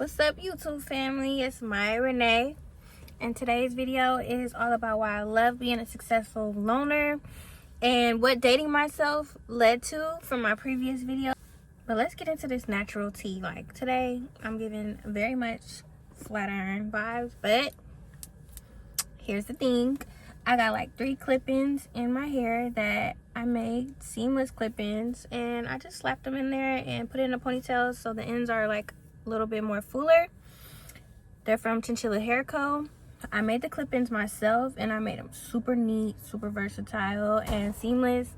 What's up, YouTube family? It's Maya Renee, and today's video is all about why I love being a successful loner and what dating myself led to from my previous video. But let's get into this natural tea. Like today, I'm giving very much Flatiron vibes, but here's the thing. I got like 3 clip-ins in my hair that I made, seamless clip-ins, and I just slapped them in there and put it in a ponytail so the ends are like a little bit more fuller. They're from Chinchilla Hair Co. I made the clip-ins myself and I made them super neat, super versatile, and seamless.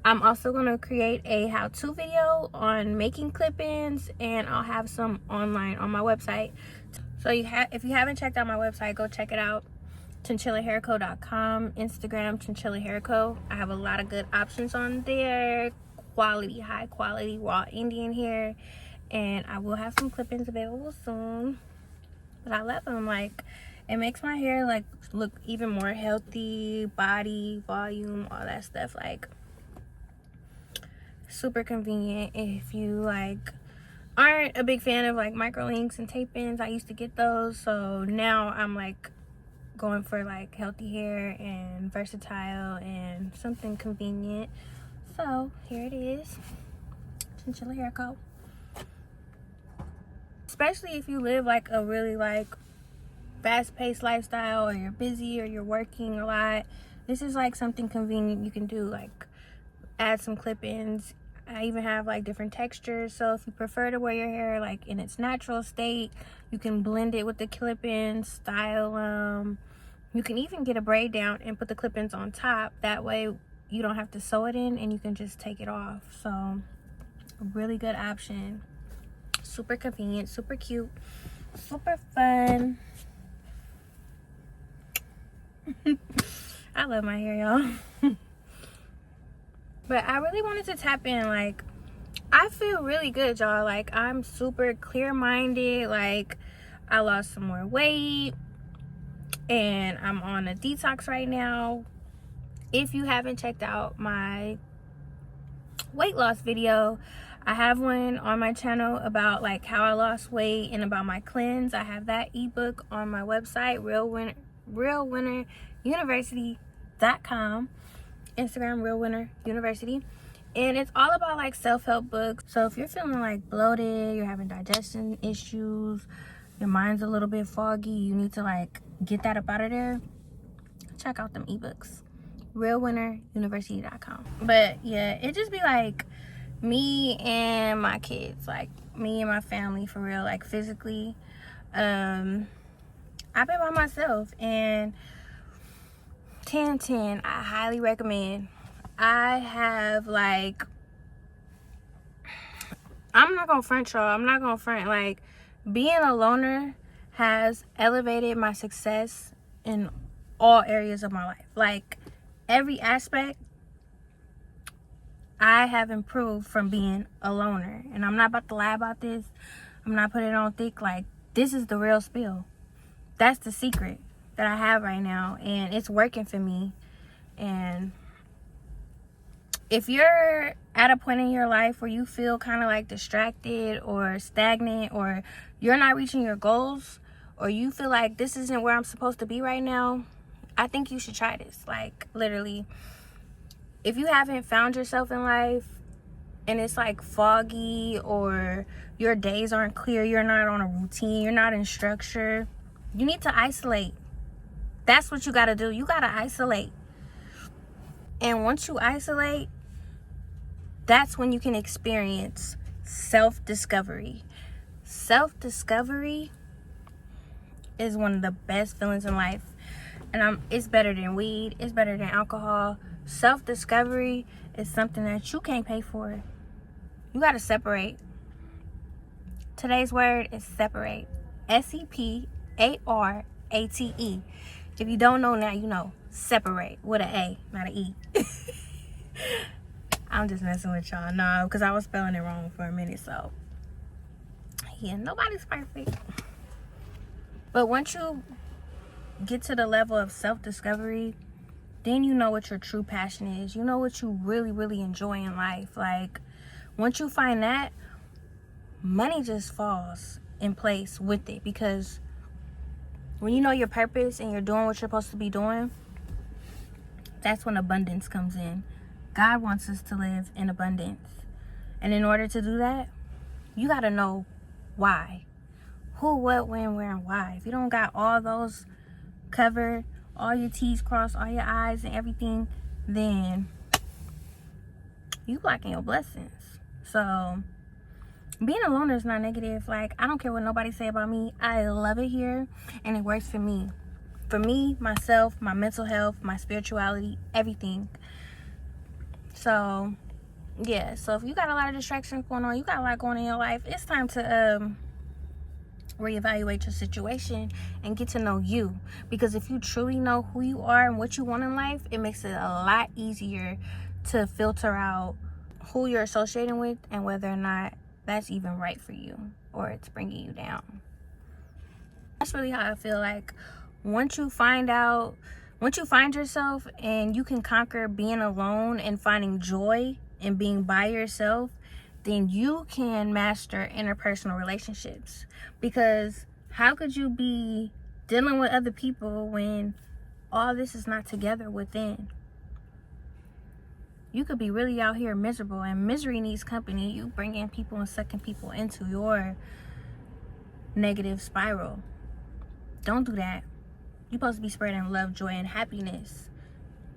I'm also going to create a how-to video on making clip-ins, and I'll have some online on my website. So if you haven't checked out my website, go check it out. chinchillahairco.com, Instagram Chinchilla Hair Co. I have a lot of good options on there. Quality, high quality raw Indian hair, and I will have some clip-ins available soon. But I love them. Like, it makes my hair like look even more healthy, body, volume, all that stuff. Like, super convenient if you like aren't a big fan of like micro links and tape-ins. I used to get those, so now I'm like going for like healthy hair and versatile and something convenient. So here it is, Chinchilla Hair Co. Especially if you live like a really like fast-paced lifestyle, or you're busy, or you're working a lot, this is like something convenient you can do. Like, add some clip-ins. I even have like different textures, so if you prefer to wear your hair like in its natural state, you can blend it with the clip-ins, style them. You can even get a braid down and put the clip-ins on top. That way you don't have to sew it in and you can just take it off. So a really good option. Super convenient, super cute, super fun. I love my hair, y'all. But I really wanted to tap in. Like, I feel really good, y'all. Like, I'm super clear-minded. Like, I lost some more weight and I'm on a detox right now. If you haven't checked out my weight loss video, I have one on my channel about like how I lost weight and about my cleanse. I have that ebook on my website, realwinneruniversity.com, Instagram Real Winner University, and it's all about like self-help books. So if you're feeling like bloated, you're having digestion issues, your mind's a little bit foggy, you need to like get that up out of there, check out them ebooks, realwinneruniversity.com. But yeah, it just be like me and my kids, like me and my family, for real. Like, physically, I've been by myself, and 10/10, I highly recommend. I have like, I'm not gonna front, y'all. I'm not gonna front. Like, being a loner has elevated my success in all areas of my life. Like, every aspect I have improved from being a loner. And I'm not about to lie about this. I'm not putting it on thick. Like, this is the real spill. That's the secret that I have right now, and it's working for me. And if you're at a point in your life where you feel kind of like distracted or stagnant, or you're not reaching your goals, or you feel like this isn't where I'm supposed to be right now, I think you should try this. Like, literally, if you haven't found yourself in life and it's like foggy, or your days aren't clear, you're not on a routine, you're not in structure, you need to isolate. That's what you got to do. You got to isolate. And once you isolate, that's when you can experience self-discovery. Self-discovery is one of the best feelings in life. And it's better than weed. It's better than alcohol. Self-discovery is something that you can't pay for. You got to separate. Today's word is separate. separate. If you don't know now, you know. Separate with an A, not an E. I'm just messing with y'all. No, because I was spelling it wrong for a minute. So yeah, nobody's perfect. But once you get to the level of self-discovery, then you know what your true passion is. You know what you really, really enjoy in life. Like, once you find that, money just falls. in place with it, because when you know your purpose and you're doing what you're supposed to be doing, that's when abundance comes in. God wants us to live in abundance. And in order to do that, you got to know why. Who, what, when, where, and why. If you don't got all those covered, all your T's crossed, all your I's and everything, then you blocking your blessings. So being a loner is not negative. Like, I don't care what nobody say about me. I love it here, and it works for me. For me, myself, my mental health, my spirituality, everything. So yeah, so if you got a lot of distractions going on, you got a lot going on in your life, it's time to reevaluate your situation and get to know you. Because if you truly know who you are and what you want in life, it makes it a lot easier to filter out who you're associating with and whether or not that's even right for you or it's bringing you down. That's really how I feel. Like, once you find yourself and you can conquer being alone and finding joy in being by yourself, then you can master interpersonal relationships. Because how could you be dealing with other people when all this is not together within? You could be really out here miserable, and misery needs company. You bring in people and sucking people into your negative spiral. Don't do that. You're supposed to be spreading love, joy, and happiness.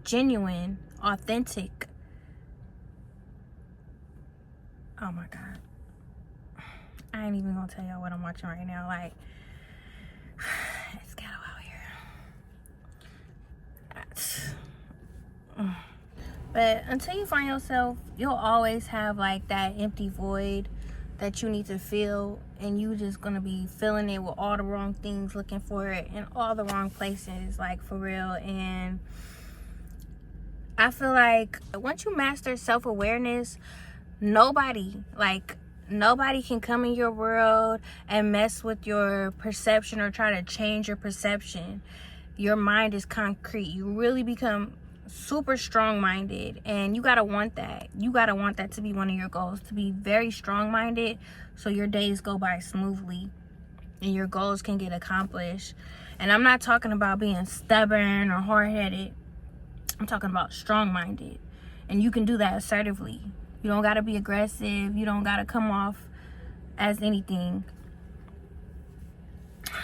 Genuine, authentic. Oh my God. I ain't even gonna tell y'all what I'm watching right now. Like, it's ghetto out here. But until you find yourself, you'll always have like that empty void that you need to fill, and you just gonna be filling it with all the wrong things, looking for it in all the wrong places, like, for real. And I feel like once you master self-awareness, nobody can come in your world and mess with your perception or try to change your perception. Your mind is concrete. You really become super strong-minded, and you gotta want that. You gotta want that to be one of your goals, to be very strong-minded, so your days go by smoothly and your goals can get accomplished. And I'm not talking about being stubborn or hard-headed. I'm talking about strong-minded, and you can do that assertively. You don't gotta be aggressive. You don't gotta come off as anything.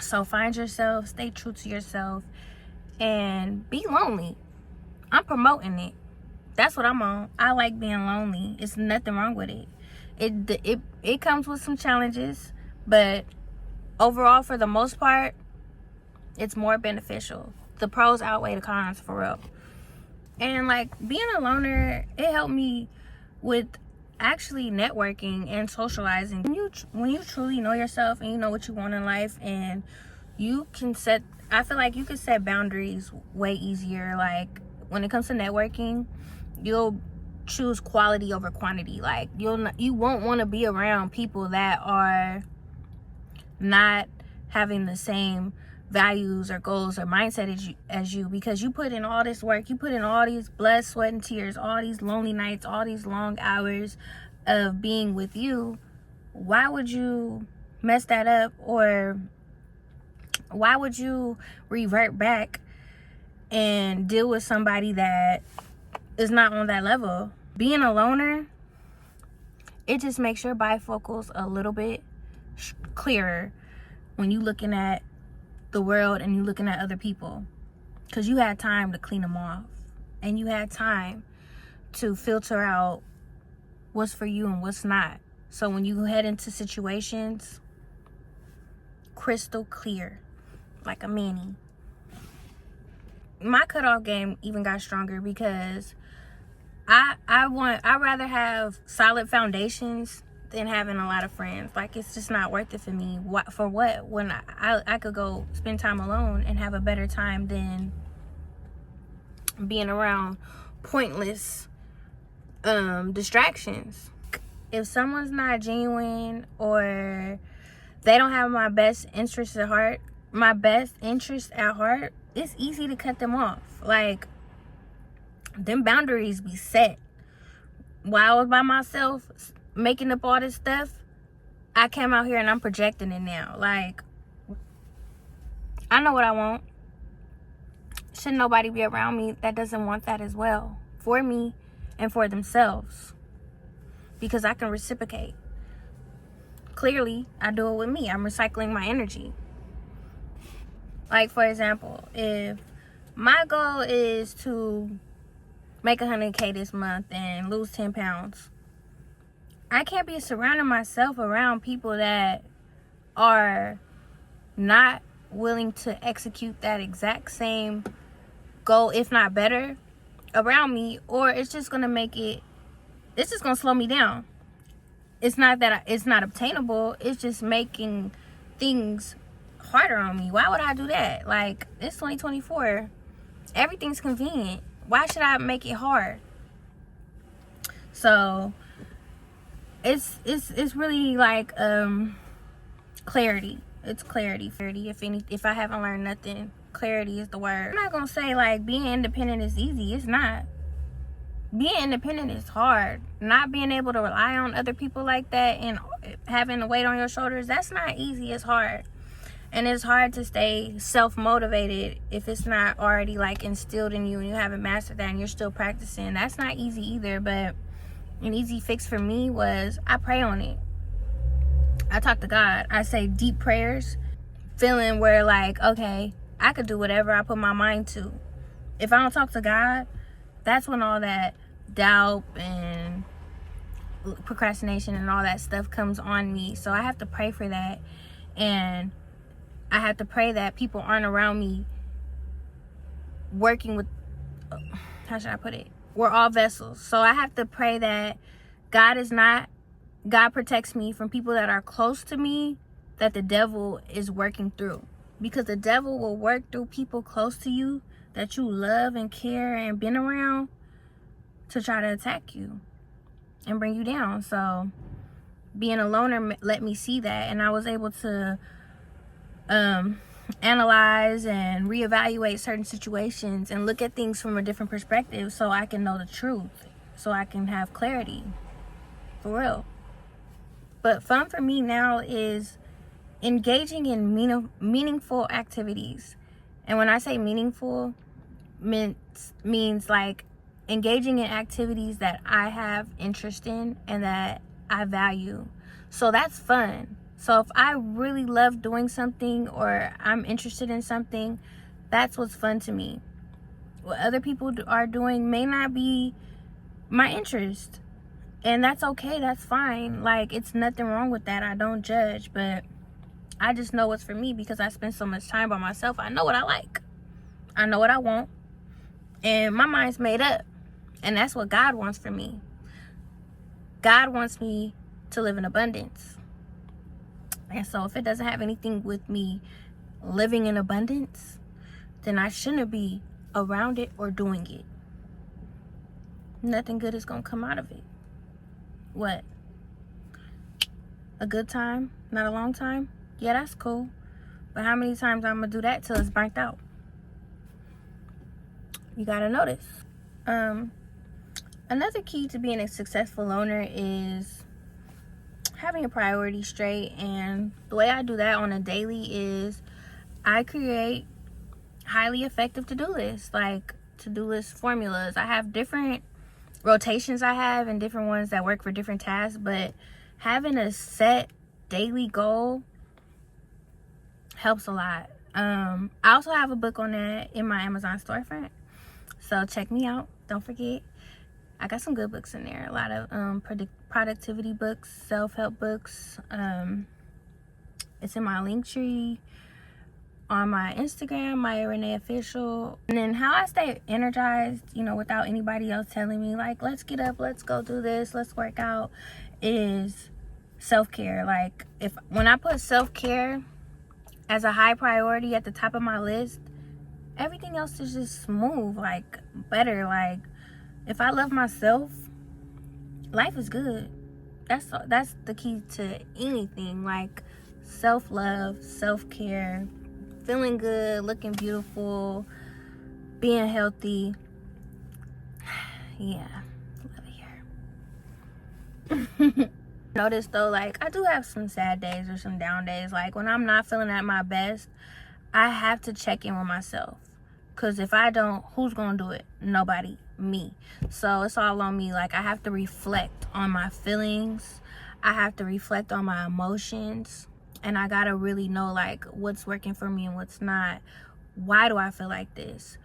So find yourself, stay true to yourself, and be lonely. I'm promoting it. That's what I'm on. I like being lonely. It's nothing wrong with it. It comes with some challenges, but overall, for the most part, it's more beneficial. The pros outweigh the cons, for real. And like, being a loner, it helped me with actually networking and socializing. When you truly know yourself and you know what you want in life, and you can I feel like you can set boundaries way easier. Like, when it comes to networking, you'll choose quality over quantity. Like, you won't want to be around people that are not having the same values or goals or mindset as you, because you put in all this work, you put in all these blood, sweat, and tears, all these lonely nights, all these long hours of being with you. Why would you mess that up? Or why would you revert back and deal with somebody that is not on that level? Being a loner, it just makes your bifocals a little bit clearer when you looking at the world and you looking at other people, because you had time to clean them off, and you had time to filter out what's for you and what's not. So when you head into situations, crystal clear, like a mini. My cutoff game even got stronger, because I rather have solid foundations than having a lot of friends. Like, it's just not worth it for me. For what? When I could go spend time alone and have a better time than being around pointless distractions. If someone's not genuine, or they don't have my best interest at heart, it's easy to cut them off. Like, them boundaries be set. While I was by myself making up all this stuff, I came out here and I'm projecting it now. Like, I know what I want. Shouldn't nobody be around me that doesn't want that as well for me and for themselves, because I can reciprocate. Clearly, I do it with me. I'm recycling my energy. Like, for example, if my goal is to make 100K this month and lose 10 pounds, I can't be surrounding myself around people that are not willing to execute that exact same goal, if not better, around me, or it's just gonna slow me down. It's not that it's not obtainable, it's just making things harder on me. Why would I do that? Like, it's 2024, everything's convenient. Why should I make it hard? So it's really like clarity. It's clarity. If I haven't learned nothing, clarity is the word. I'm not gonna say like being independent is easy. It's not. Being independent is hard. Not being able to rely on other people like that and having the weight on your shoulders, that's not easy. It's hard. And it's hard to stay self-motivated if it's not already like instilled in you and you haven't mastered that and you're still practicing. That's not easy either. But an easy fix for me was I pray on it. I talk to God. I say deep prayers, feeling where like, okay, I could do whatever I put my mind to. If I don't talk to God, that's when all that doubt and procrastination and all that stuff comes on me. So I have to pray for that. And I have to pray that people aren't around me working with, how should I put it? We're all vessels. So I have to pray that God protects me from people that are close to me that the devil is working through. Because the devil will work through people close to you that you love and care and been around to try to attack you and bring you down. So being a loner let me see that, and I was able to analyze and reevaluate certain situations and look at things from a different perspective so I can know the truth, so I can have clarity. For real. But fun for me now is engaging in meaningful activities. And when I say meaningful, means like engaging in activities that I have interest in and that I value. So that's fun. So if I really love doing something or I'm interested in something, that's what's fun to me. What other people are doing may not be my interest. And that's okay, that's fine. Like, it's nothing wrong with that. I don't judge, but I just know what's for me because I spend so much time by myself. I know what I like. I know what I want. And my mind's made up. And that's what God wants for me. God wants me to live in abundance. And so if it doesn't have anything with me living in abundance, then I shouldn't be around it or doing it. Nothing good is going to come out of it. What? A good time? Not a long time? Yeah, that's cool. But how many times I'm going to do that till it's burnt out? You got to notice. Another key to being a successful loner is having your priorities straight. And the way I do that on a daily is I create highly effective to-do lists, like to-do list formulas. I have different rotations and different ones that work for different tasks, but having a set daily goal helps a lot. I also have a book on that in my Amazon storefront, so check me out. Don't forget, I got some good books in there. A lot of productivity books, self-help books. It's in my link tree on my Instagram, Maya Renee Official. And then how I stay energized, without anybody else telling me, like, let's get up, let's go do this, let's work out, is self-care. Like, when I put self-care as a high priority at the top of my list, everything else is just smooth, like, better. Like, if I love myself, life is good. That's the key to anything, like self-love, self-care, feeling good, looking beautiful, being healthy. Yeah, love it here. Notice though, like I do have some sad days or some down days. Like when I'm not feeling at my best, I have to check in with myself. Because if I don't, who's going to do it? Nobody. Me. So it's all on me. Like I have to reflect on my feelings. I have to reflect on my emotions. And I got to really know like what's working for me and what's not. Why do I feel like this?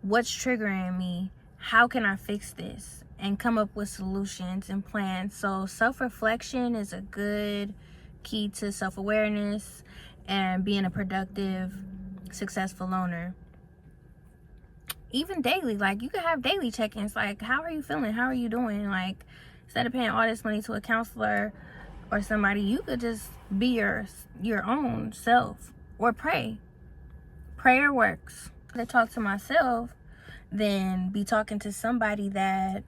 What's triggering me? How can I fix this? And come up with solutions and plans. So self-reflection is a good key to self-awareness and being a productive, successful loner. Even daily, like you can have daily check-ins. Like, how are you feeling? How are you doing? Like, instead of paying all this money to a counselor or somebody, you could just be your own self or pray. Prayer works. To talk to myself than be talking to somebody that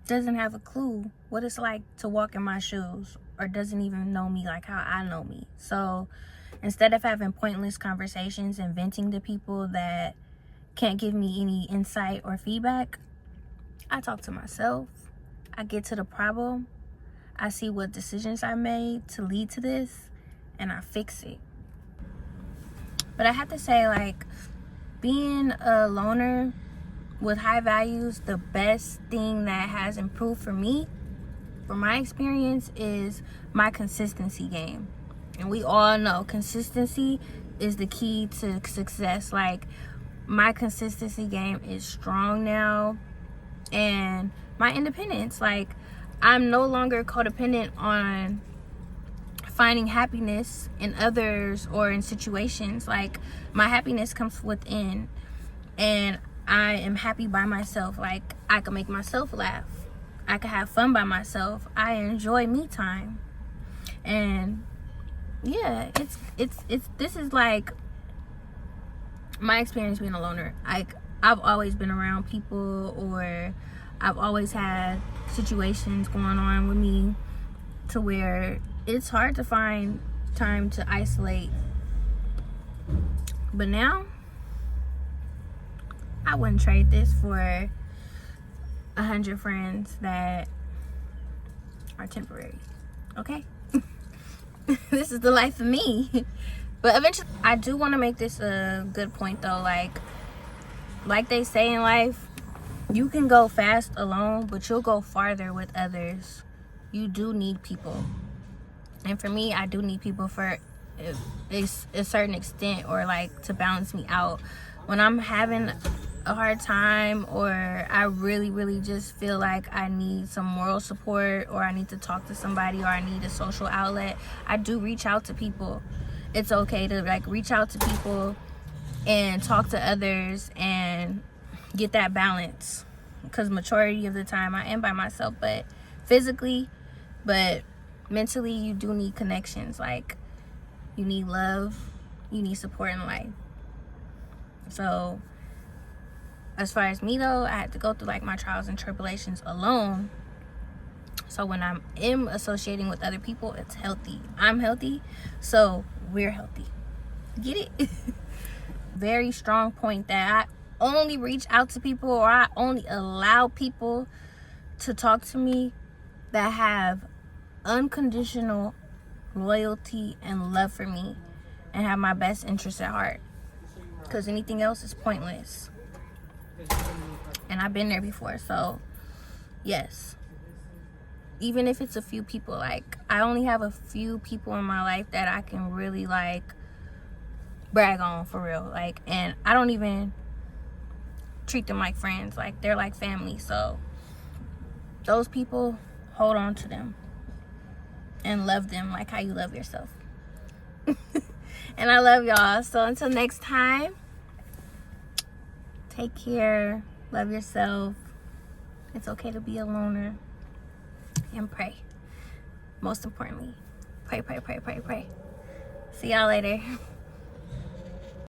doesn't have a clue what it's like to walk in my shoes or doesn't even know me like how I know me. So instead of having pointless conversations and venting to people that can't give me any insight or feedback, I talk to myself. I get to the problem. I see what decisions I made to lead to this, and I fix it. But I have to say, like, being a loner with high values, the best thing that has improved for me, from my experience, is my consistency game. And we all know consistency is the key to success. Like, my consistency game is strong now. And my independence, like, I'm no longer codependent on finding happiness in others or in situations. Like, my happiness comes within, and I am happy by myself. Like, I can make myself laugh. I can have fun by myself. I enjoy me time. And yeah, it's this is like my experience being a loner. Like, I've always been around people, or I've always had situations going on with me to where it's hard to find time to isolate. But now, I wouldn't trade this for 100 friends that are temporary. Okay? This is the life of me. But eventually, I do want to make this a good point though. Like they say in life, you can go fast alone, but you'll go farther with others. You do need people. And for me, I do need people for a certain extent, or like to balance me out. When I'm having a hard time, or I really just feel like I need some moral support, or I need to talk to somebody, or I need a social outlet, I do reach out to people. It's okay to like reach out to people and talk to others and get that balance, because majority of the time I am by myself, but physically, but mentally, you do need connections. Like, you need love, you need support in life. So as far as me though, I had to go through like my trials and tribulations alone. So when I am associating with other people, it's healthy. I'm healthy, so we're healthy. Get it? Very strong point that I only reach out to people, or I only allow people to talk to me that have unconditional loyalty and love for me and have my best interests at heart, because anything else is pointless. And I've been there before. So yes, even if it's a few people, like I only have a few people in my life that I can really like brag on for real, like, and I don't even treat them like friends, like they're like family. So those people, hold on to them and love them like how you love yourself. And I love y'all. So until next time, take care, love yourself. It's okay to be a loner, and pray. Most importantly, pray. See y'all later.